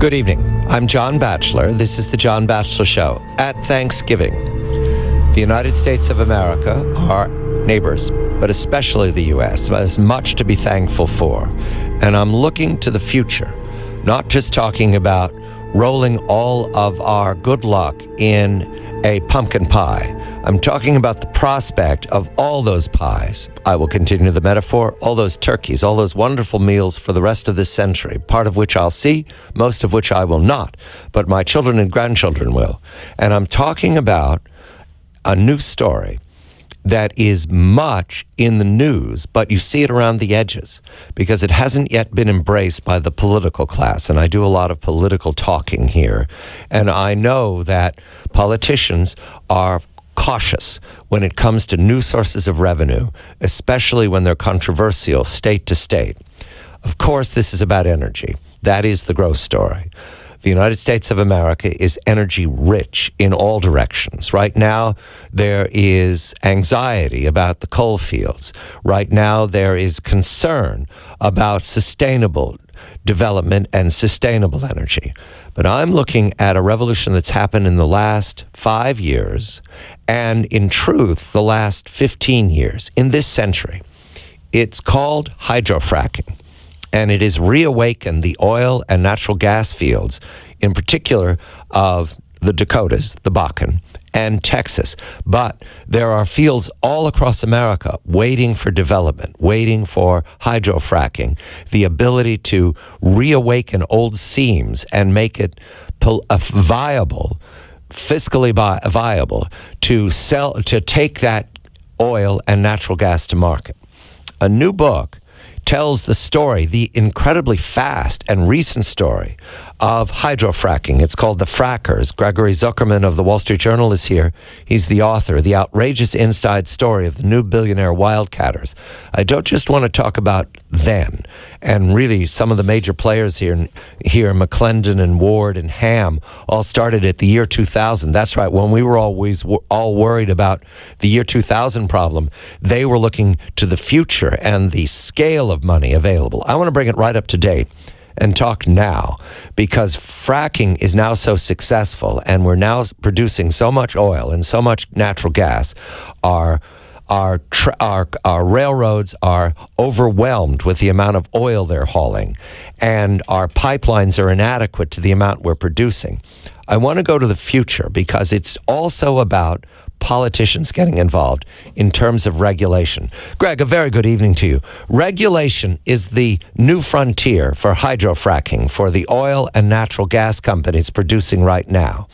Good evening. I'm John Batchelor. This is The John Batchelor Show. At Thanksgiving, the United States of America, our neighbors, but especially the U.S., has much to be thankful for. And I'm looking to the future, not just talking about rolling all of our good luck in a pumpkin pie. I'm talking about the prospect of all those pies. I will continue the metaphor, all those turkeys, all those wonderful meals for the rest of this century, part of which I'll see, most of which I will not, but my children and grandchildren will. And I'm talking about a new story that is much in the news, but you see it around the edges because it hasn't yet been embraced by the political class. And I do a lot of political talking here. And I know that politicians are cautious when it comes to new sources of revenue, especially when they're controversial state to state. Of course, this is about energy. That is the growth story. The United States of America is energy rich in all directions. Right now, there is anxiety about the coal fields. Right now, there is concern about sustainable development and sustainable energy. But I'm looking at a revolution that's happened in the last 5 years, and in truth, the last 15 years, in this century. It's called hydrofracking. And it has reawakened the oil and natural gas fields, in particular of the Dakotas, the Bakken, and Texas. But there are fields all across America waiting for development, waiting for hydrofracking, the ability to reawaken old seams and make it viable, fiscally viable, to take that oil and natural gas to market. A new book tells the story, the incredibly fast and recent story of hydrofracking. It's called The Frackers. Gregory Zuckerman of the Wall Street Journal is here. He's the author, the outrageous inside story of the new billionaire wildcatters. I don't just want to talk about then, and really some of the major players here, McClendon and Ward and Ham, all started at the year 2000. That's right, when we were always all worried about the year 2000 problem, they were looking to the future and the scale of money available. I want to bring it right up to date and talk now, because fracking is now so successful and we're now producing so much oil and so much natural gas. Our railroads are overwhelmed with the amount of oil they're hauling, and our pipelines are inadequate to the amount we're producing. I want to go to the future because it's also about politicians getting involved in terms of regulation. Greg, a very good evening to you. Regulation is the new frontier for hydrofracking, for the oil and natural gas companies producing right now.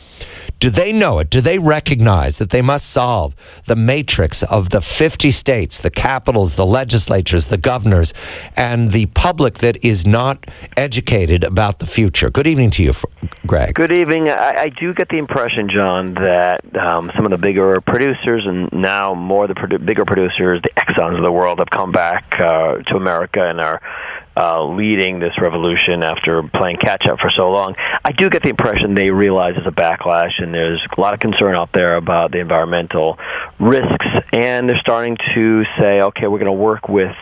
Do they know it? Do they recognize that they must solve the matrix of the 50 states, the capitals, the legislatures, the governors, and the public that is not educated about the future? Good evening to you, Greg. Good evening. I do get the impression, John, that some of the bigger producers, and now more the bigger producers, the Exxons of the world, have come back to America and are leading this revolution after playing catch-up for so long. I do get the impression they realize there's a backlash, and there's a lot of concern out there about the environmental risks, and they're starting to say, okay, we're going to work with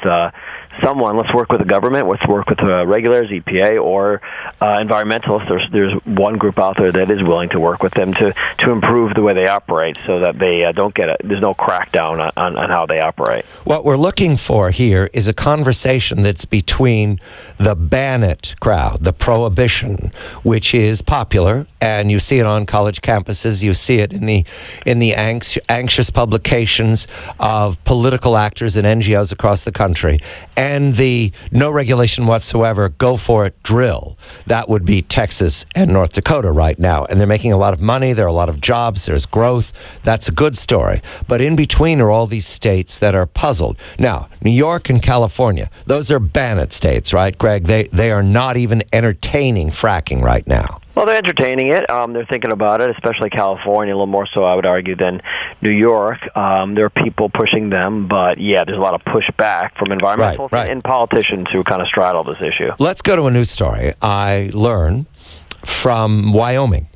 someone. Let's work with the government. Let's work with regulators, EPA, or environmentalists. There's one group out there that is willing to work with them to improve the way they operate, so that they don't there's no crackdown on how they operate. What we're looking for here is a conversation that's between the ban it crowd, the prohibition, which is popular, and you see it on college campuses. You see it in the anxious publications of political actors and NGOs across the country, and the no regulation whatsoever, go for it drill. That would be Texas and North Dakota right now. And they're making a lot of money. There are a lot of jobs. There's growth. That's a good story. But in between are all these states that are puzzled. Now, New York and California, those are ban it states, right, Greg? They are not even entertaining fracking right now. Well, they're entertaining it. They're thinking about it, especially California, a little more so, I would argue, than New York. There are people pushing them, but yeah, there's a lot of pushback from environmentalists and politicians who kind of straddle this issue. Let's go to a news story. I learn from Wyoming.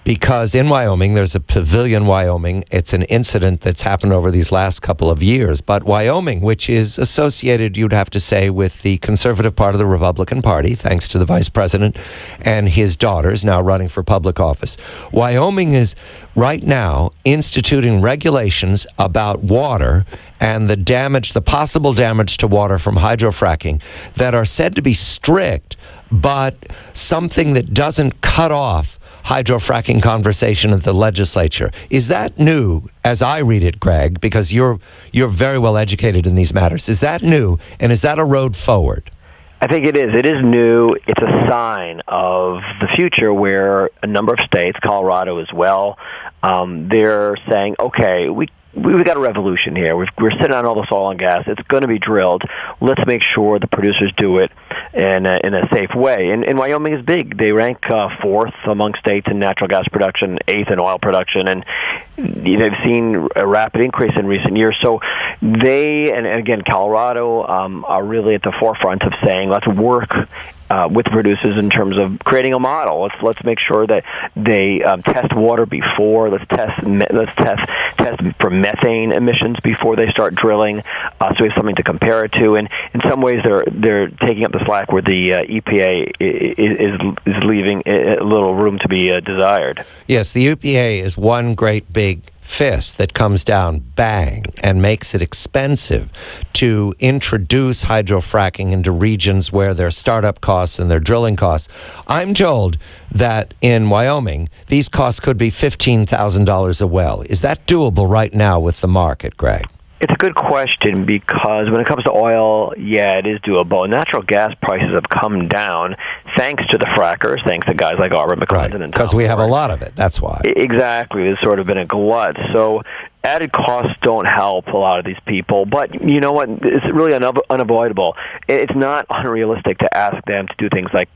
because in Wyoming, there's a pavilion, Wyoming. It's an incident that's happened over these last couple of years. But Wyoming, which is associated, you'd have to say, with the conservative part of the Republican Party, thanks to the vice president and his daughters now running for public office. Wyoming is right now instituting regulations about water and the possible damage to water from hydrofracking that are said to be strict, but something that doesn't cut off hydrofracking conversation at the legislature. Is that new, as I read it, Greg, because you're very well educated in these matters? Is that new, and is that a road forward? I think it is. It is new. It's a sign of the future where a number of states, Colorado as well, they're saying, okay, we got a revolution here. We're sitting on all this oil and gas. It's going to be drilled. Let's make sure the producers do it in a safe way. And Wyoming is big. They rank fourth among states in natural gas production, eighth in oil production, and they've seen a rapid increase in recent years. So they, and again, Colorado, are really at the forefront of saying, let's work with producers in terms of creating a model. Let's make sure that they test water before. Let's test for methane emissions before they start drilling, so we have something to compare it to. And in some ways, they're taking up the slack where the EPA is leaving a little room to be desired. Yes, the EPA is one great big fist that comes down bang and makes it expensive to introduce hydrofracking into regions where their startup costs and their drilling costs. I'm told that in Wyoming, these costs could be $15,000 a well. Is that doable right now with the market, Greg? It's a good question because when it comes to oil, yeah, it is doable. Natural gas prices have come down thanks to the frackers, thanks to guys like Auburn, McClendon, right, and because we have a lot of it. That's why. Exactly. There's sort of been a glut. So added costs don't help a lot of these people, but you know what? It's really unavoidable. It's not unrealistic to ask them to do things like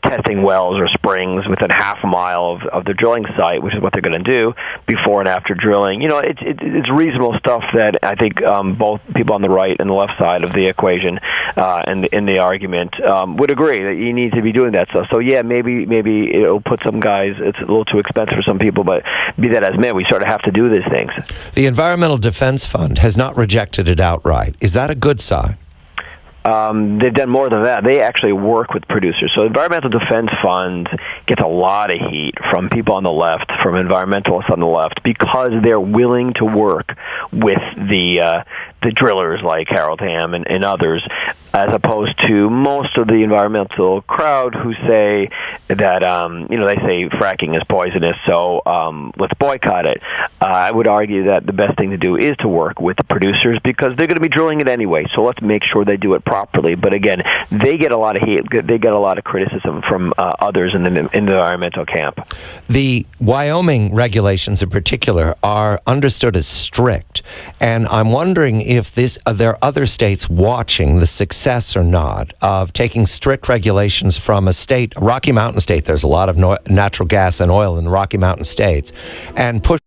testing wells or springs within half a mile of the drilling site, which is what they're going to do before and after drilling. You know, it's reasonable stuff that I think both people on the right and the left side of the equation and in the argument would agree that you need to be doing that stuff. So yeah, maybe it'll put some guys. It's a little too expensive for some people, but be that as may, we sort of have to do these things. The Environmental Defense Fund has not rejected it outright. Is that a good sign? They've done more than that. They actually work with producers. So Environmental Defense Fund gets a lot of heat from people on the left, from environmentalists on the left, because they're willing to work with the drillers like Harold Hamm and others, as opposed to most of the environmental crowd who say that, they say fracking is poisonous, so let's boycott it. I would argue that the best thing to do is to work with the producers because they're going to be drilling it anyway, so let's make sure they do it properly. But again, they get a lot of hate, they get a lot of criticism from others in the environmental camp. The Wyoming regulations in particular are understood as strict, and I'm wondering if there are other states watching the success or not of taking strict regulations from a state, a Rocky Mountain state. There's a lot of natural gas and oil in the Rocky Mountain states, and push